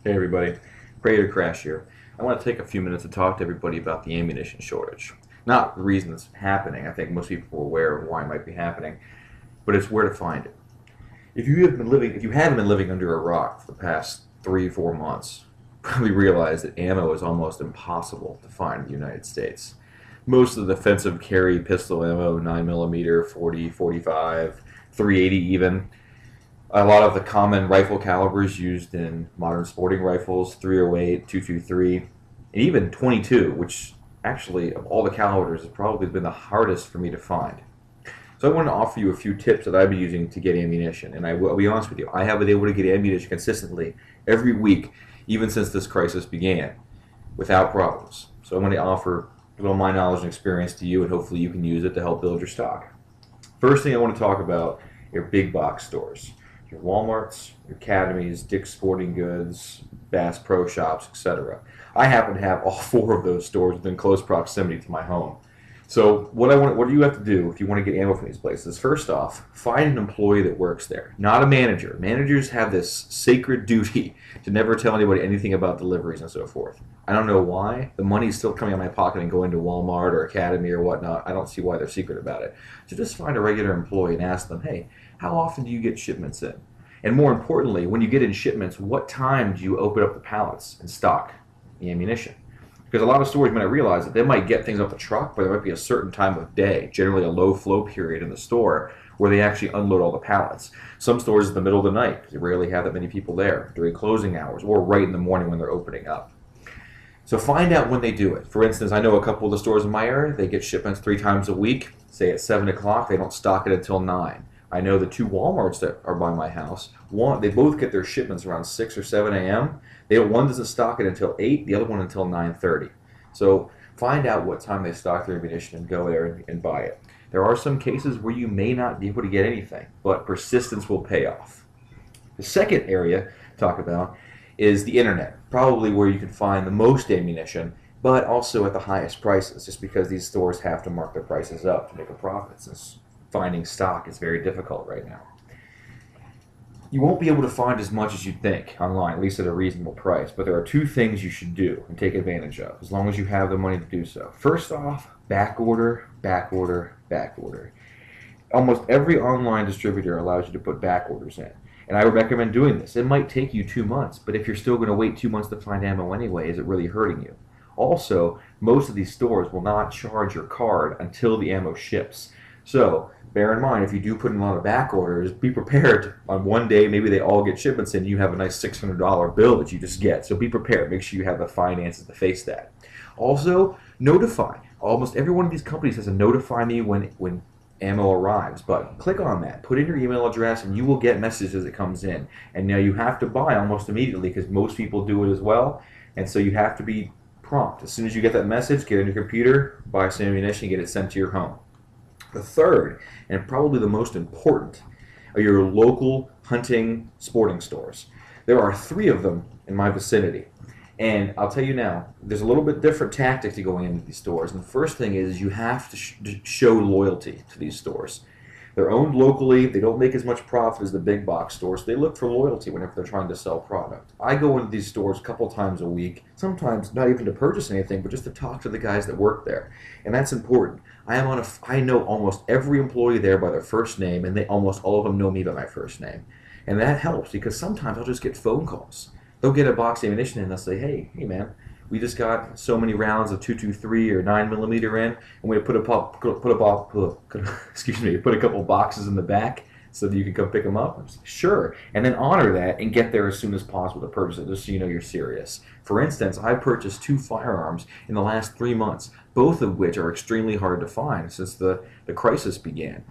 Hey everybody, Predator Crash here. I want to take a few minutes to talk to everybody about the ammunition shortage. Not the reason it's happening, I think most people are aware of why it might be happening, but it's where to find it. If you haven't been living under a rock for the past 3 or 4 months, you probably realize that ammo is almost impossible to find in the United States. Most of the defensive carry pistol ammo, 9mm, 40, 45, 380 even, a lot of the common rifle calibers used in modern sporting rifles, 308, 223, and even 22, which actually, of all the calibers, has probably been the hardest for me to find. So I want to offer you a few tips that I've been using to get ammunition, and I'll be honest with you, I have been able to get ammunition consistently every week, even since this crisis began, without problems. So I'm going to offer a little of my knowledge and experience to you, and hopefully you can use it to help build your stock. First thing I want to talk about are big box stores. Your Walmarts, your Academies, Dick's Sporting Goods, Bass Pro Shops, etc. I happen to have all four of those stores within close proximity to my home. So what do you have to do if you want to get ammo from these places? First off, find an employee that works there, not a manager. Managers have this sacred duty to never tell anybody anything about deliveries and so forth. I don't know why. The money's still coming out of my pocket and going to Walmart or Academy or whatnot. I don't see why they're secret about it. So just find a regular employee and ask them, hey, how often do you get shipments in? And more importantly, when you get in shipments, what time do you open up the pallets and stock the ammunition? Because a lot of stores might not realize that they might get things off the truck, but there might be a certain time of day, generally a low flow period in the store, where they actually unload all the pallets. Some stores is in the middle of the night, because you rarely have that many people there, during closing hours, or right in the morning when they're opening up. So find out when they do it. For instance, I know a couple of the stores in my area, they get shipments 3 times a week. Say at 7 o'clock, they don't stock it until 9. I know the two Walmarts that are by my house, they both get their shipments around 6 or 7 a.m. One doesn't stock it until 8, the other one until 9:30. So find out what time they stock their ammunition and go there and buy it. There are some cases where you may not be able to get anything, but persistence will pay off. The second area to talk about is the internet, probably where you can find the most ammunition, but also at the highest prices, just because these stores have to mark their prices up to make a profit, since finding stock is very difficult right now. You won't be able to find as much as you'd think online, at least at a reasonable price, but there are two things you should do and take advantage of, as long as you have the money to do so. First off, back order, back order, back order. Almost every online distributor allows you to put back orders in, and I would recommend doing this. It might take you 2 months, but if you're still going to wait 2 months to find ammo anyway, is it really hurting you? Also, most of these stores will not charge your card until the ammo ships. So bear in mind, if you do put in a lot of back orders, be prepared. On one day, maybe they all get shipments in, you have a nice $600 bill that you just get. So be prepared. Make sure you have the finances to face that. Also, notify. Almost every one of these companies has a notify me when ammo arrives button. Click on that. Put in your email address, and you will get messages as it comes in. And now you have to buy almost immediately, because most people do it as well. And so you have to be prompt. As soon as you get that message, get on your computer, buy some ammunition, get it sent to your home. The third, and probably the most important, are your local hunting sporting stores. There are 3 of them in my vicinity. And I'll tell you now, there's a little bit different tactic to going into these stores. And the first thing is you have to show loyalty to these stores. They're owned locally. They don't make as much profit as the big box stores. They look for loyalty whenever they're trying to sell product. I go into these stores a couple times a week, sometimes not even to purchase anything, but just to talk to the guys that work there. And that's important. I know almost every employee there by their first name, and almost all of them know me by my first name. And that helps, because sometimes I'll just get phone calls. They'll get a box of ammunition and they'll say, hey man, we just got so many rounds of 223 or 9mm in, and we put a couple boxes in the back so that you can come pick them up. I'm like, sure, and then honor that and get there as soon as possible to purchase it, just so you know you're serious. For instance, I purchased 2 firearms in the last 3 months, both of which are extremely hard to find since the crisis began.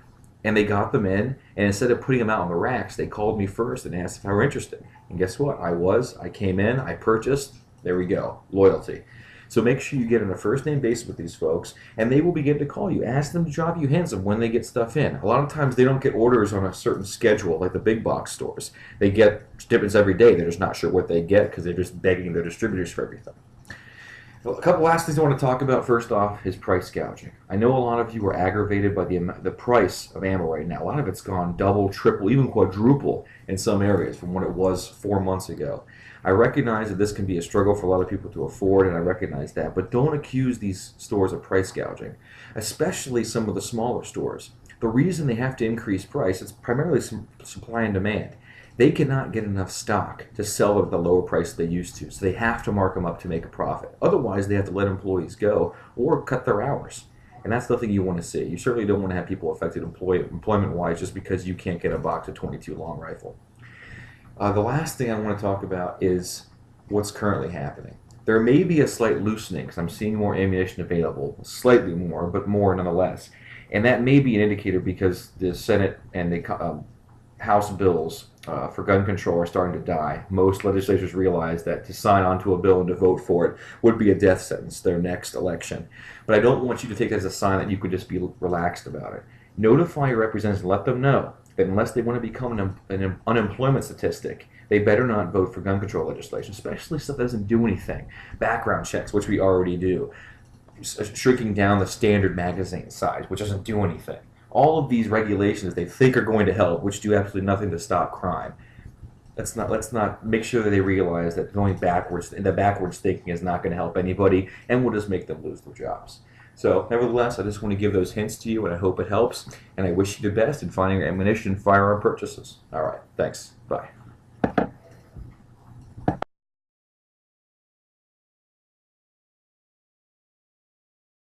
And they got them in, and instead of putting them out on the racks, they called me first and asked if I were interested. And guess what? I came in, I purchased. There we go. Loyalty. So make sure you get on a first-name basis with these folks, and they will begin to call you. Ask them to drop you hints of when they get stuff in. A lot of times they don't get orders on a certain schedule like the big box stores. They get shipments every day. They're just not sure what they get because they're just begging their distributors for everything. Well, a couple last things I want to talk about. First off is price gouging. I know a lot of you are aggravated by the price of ammo right now. A lot of it's gone double, triple, even quadruple in some areas from what it was 4 months ago. I recognize that this can be a struggle for a lot of people to afford, and I recognize that. But don't accuse these stores of price gouging, especially some of the smaller stores. The reason they have to increase price is primarily supply and demand. They cannot get enough stock to sell at the lower price they used to, so they have to mark them up to make a profit. Otherwise, they have to let employees go or cut their hours. And that's nothing you want to see. You certainly don't want to have people affected employment-wise just because you can't get a box of 22 long rifle. The last thing I want to talk about is what's currently happening. There may be a slight loosening because I'm seeing more ammunition available, slightly more, but more nonetheless. And that may be an indicator because the Senate and the House bills for gun control are starting to die. Most legislators realize that to sign onto a bill and to vote for it would be a death sentence their next election. But I don't want you to take that as a sign that you could just be relaxed about it. Notify your representatives and let them know that unless they want to become an unemployment statistic, they better not vote for gun control legislation, especially stuff that doesn't do anything. Background checks, which we already do. Shrinking down the standard magazine size, which doesn't do anything. All of these regulations they think are going to help, which do absolutely nothing to stop crime. Let's not make sure that they realize that going backwards, the backwards thinking is not going to help anybody, and will just make them lose their jobs. So, nevertheless, I just want to give those hints to you, and I hope it helps. And I wish you the best in finding your ammunition and firearm purchases. All right, thanks. Bye.